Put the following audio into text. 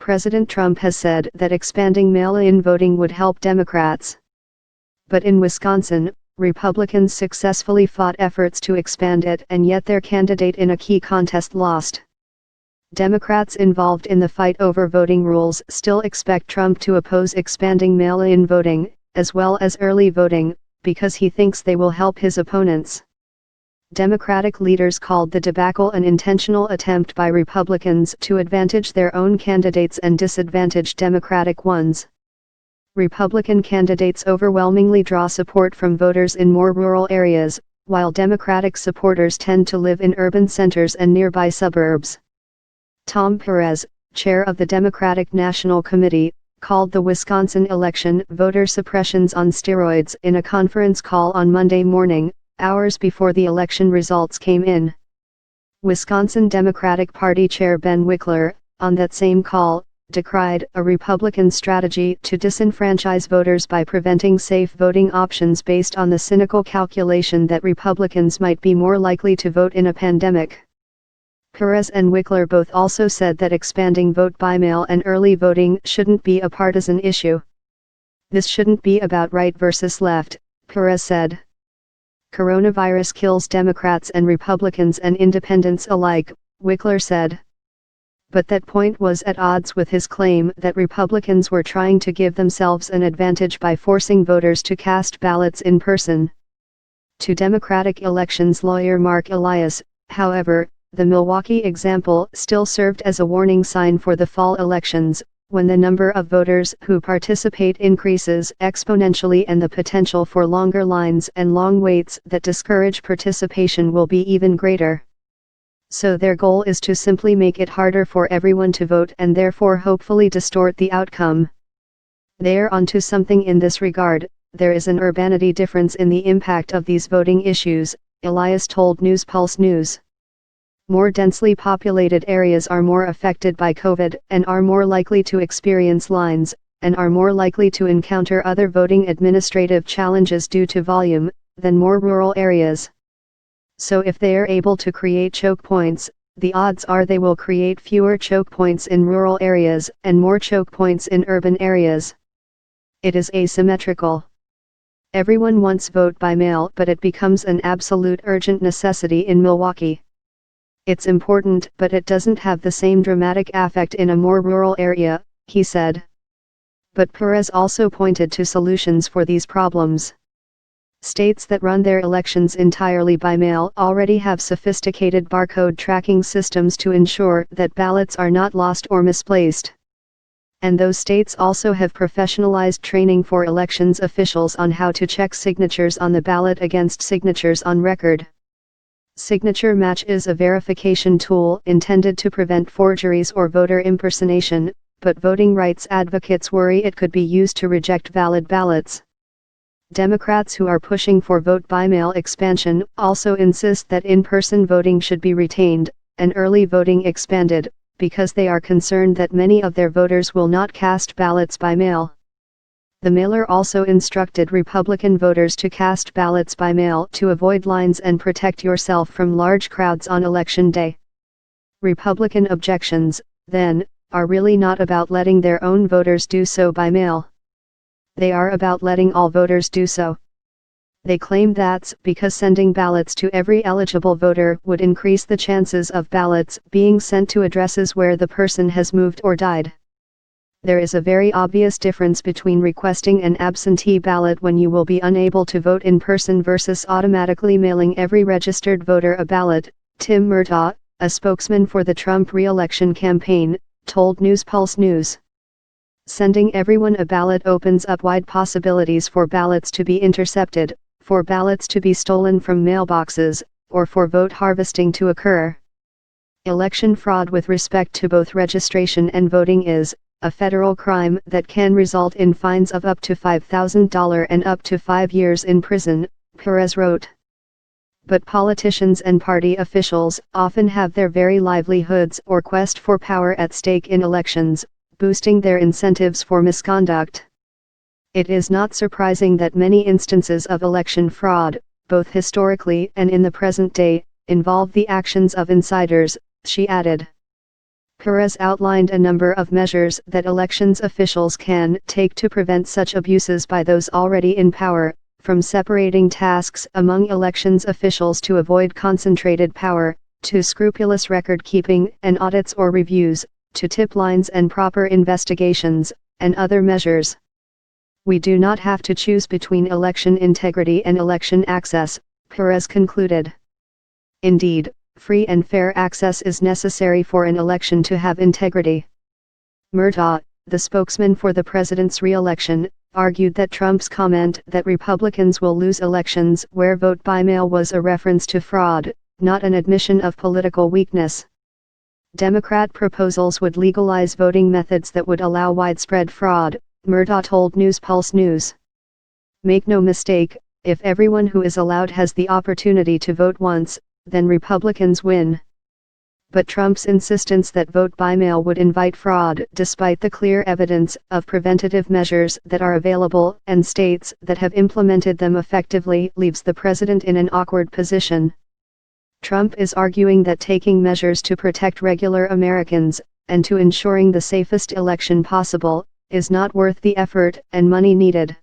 President Trump has said that expanding mail-in voting would help Democrats. But in Wisconsin, Republicans successfully fought efforts to expand it, and yet their candidate in a key contest lost. Democrats involved in the fight over voting rules still expect Trump to oppose expanding mail-in voting, as well as early voting, because he thinks they will help his opponents. Democratic leaders called the debacle an intentional attempt by Republicans to advantage their own candidates and disadvantage Democratic ones. Republican candidates overwhelmingly draw support from voters in more rural areas, while Democratic supporters tend to live in urban centers and nearby suburbs. Tom Perez, chair of the Democratic National Committee, called the Wisconsin election voter suppressions on steroids in a conference call on Monday morning, hours before the election results came in. Wisconsin Democratic Party Chair Ben Wickler, on that same call, decried a Republican strategy to disenfranchise voters by preventing safe voting options based on the cynical calculation that Republicans might be more likely to vote in a pandemic. Perez and Wickler both also said that expanding vote by mail and early voting shouldn't be a partisan issue. This shouldn't be about right versus left, Perez said. Coronavirus kills Democrats and Republicans and independents alike, Wickler said. But that point was at odds with his claim that Republicans were trying to give themselves an advantage by forcing voters to cast ballots in person. To Democratic elections lawyer Mark Elias, however, the Milwaukee example still served as a warning sign for the fall elections, when the number of voters who participate increases exponentially and the potential for longer lines and long waits that discourage participation will be even greater. So their goal is to simply make it harder for everyone to vote and therefore hopefully distort the outcome. They're onto something in this regard. There is an urbanity difference in the impact of these voting issues, Elias told News Pulse News. More densely populated areas are more affected by COVID and are more likely to experience lines, and are more likely to encounter other voting administrative challenges due to volume, than more rural areas. So if they are able to create choke points, the odds are they will create fewer choke points in rural areas and more choke points in urban areas. It is asymmetrical. Everyone wants vote by mail, but it becomes an absolute urgent necessity in Milwaukee. It's important, but it doesn't have the same dramatic effect in a more rural area, he said. But Perez also pointed to solutions for these problems. States that run their elections entirely by mail already have sophisticated barcode tracking systems to ensure that ballots are not lost or misplaced. And those states also have professionalized training for elections officials on how to check signatures on the ballot against signatures on record. Signature Match is a verification tool intended to prevent forgeries or voter impersonation, but voting rights advocates worry it could be used to reject valid ballots. Democrats who are pushing for vote-by-mail expansion also insist that in-person voting should be retained, and early voting expanded, because they are concerned that many of their voters will not cast ballots by mail. The mailer also instructed Republican voters to cast ballots by mail to avoid lines and protect yourself from large crowds on Election Day. Republican objections, then, are really not about letting their own voters do so by mail. They are about letting all voters do so. They claim that's because sending ballots to every eligible voter would increase the chances of ballots being sent to addresses where the person has moved or died. There is a very obvious difference between requesting an absentee ballot when you will be unable to vote in person versus automatically mailing every registered voter a ballot, Tim Murtaugh, a spokesman for the Trump re-election campaign, told News Pulse News. Sending everyone a ballot opens up wide possibilities for ballots to be intercepted, for ballots to be stolen from mailboxes, or for vote harvesting to occur. Election fraud with respect to both registration and voting is a federal crime that can result in fines of up to $5,000 and up to 5 years in prison, Perez wrote. But politicians and party officials often have their very livelihoods or quest for power at stake in elections, boosting their incentives for misconduct. It is not surprising that many instances of election fraud, both historically and in the present day, involve the actions of insiders, she added. Perez outlined a number of measures that elections officials can take to prevent such abuses by those already in power, from separating tasks among elections officials to avoid concentrated power, to scrupulous record-keeping and audits or reviews, to tip lines and proper investigations, and other measures. We do not have to choose between election integrity and election access, Perez concluded. Indeed, free and fair access is necessary for an election to have integrity. Murtaugh, the spokesman for the president's re-election, argued that Trump's comment that Republicans will lose elections where vote by mail was a reference to fraud, not an admission of political weakness. Democrat proposals would legalize voting methods that would allow widespread fraud, Murtaugh told News Pulse News. Make no mistake, if everyone who is allowed has the opportunity to vote once, then Republicans win. But Trump's insistence that vote by mail would invite fraud, despite the clear evidence of preventative measures that are available and states that have implemented them effectively, leaves the president in an awkward position. Trump is arguing that taking measures to protect regular Americans, and to ensuring the safest election possible, is not worth the effort and money needed.